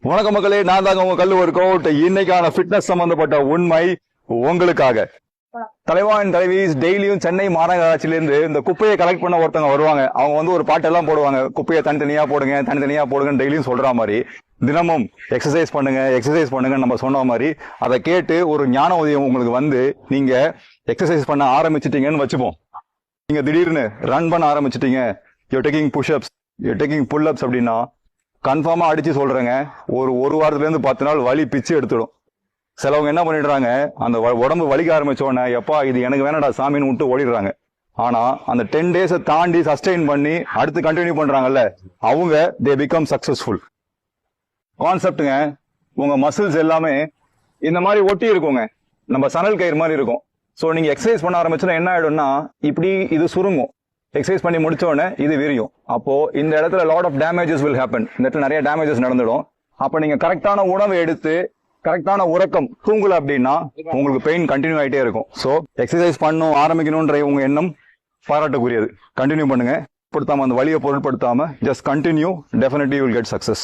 வணக்கம் மக்களே, நான் தாங்க உங்க கல்லு ஒர்க் அவுட். இன்னைக்கான ஃபிட்னஸ் சம்பந்தப்பட்ட உண்மை உங்களுக்காக. தலைவான் தலைவீஸ் டெய்லியும் சென்னை மாநகராட்சியிலிருந்து இந்த குப்பையை கலெக்ட் பண்ண ஒருத்தவங்க வருவாங்க. அவங்க வந்து ஒரு பாட்டெல்லாம் போடுவாங்க, குப்பையை தனித்தனியா போடுங்கன்னு டெய்லியும் சொல்ற மாதிரி. தினமும் எக்ஸசைஸ் பண்ணுங்க நம்ம சொன்ன மாதிரி அதை கேட்டு ஒரு ஞான உதயம் உங்களுக்கு வந்து நீங்க எக்ஸசைஸ் பண்ண ஆரம்பிச்சிட்டீங்கன்னு வச்சுப்போம். நீங்க திடீர்னு ரன் பண்ண ஆரம்பிச்சிட்டீங்க, you taking pushups, you taking pullups அப்படின்னா கன்ஃபார்மா அடிச்சு சொல்றேங்க, ஒரு வாரத்துல இருந்து 10 நாள் வலி பிச்சு எடுத்துடும். சிலவங்க என்ன பண்ணிடுறாங்க, அந்த உடம்பு வலிக்க ஆரம்பிச்ச உடனே எப்பா இது எனக்கு வேணாடா சாமின்னு விட்டு ஓடிடுறாங்க. ஆனா அந்த 10 டேஸை தாண்டி சஸ்டெயின் பண்ணி அடுத்து கண்டினியூ பண்றாங்கல்ல, அவங்க தே பிகம் சக்சஸ்ஃபுல். கான்செப்டுங்க, உங்க மசில்ஸ் எல்லாமே இந்த மாதிரி ஒட்டி இருக்குங்க, நம்ம சணல் கயிறு மாதிரி இருக்கும். ஸோ நீங்க எக்ஸசைஸ் பண்ண ஆரம்பிச்சுன்னா என்ன ஆயிடும்னா இப்படி இது சுருங்கும். எக்ஸசைஸ் பண்ணி முடிச்ச உடனே இது விரியும். அப்போ இந்த இடத்துல lot of damages will happen. இந்த இடத்துல நிறைய டேமேஜஸ் நடந்துடும். அப்ப நீங்க கரெக்டான உணவை எடுத்து கரெக்டான உறக்கம் தூங்கல அப்படின்னா உங்களுக்கு பெயின் கண்டினியூ ஆயிட்டே இருக்கும். ஸோ எக்ஸசைஸ் பண்ணும் ஆரம்பிக்கணும்ன்ற உங்க எண்ணம் பாராட்டுக்குரியது. கண்டினியூ பண்ணுங்க. அந்த வலியை பொருட்படுத்தாம just continue. Definitely you will get success.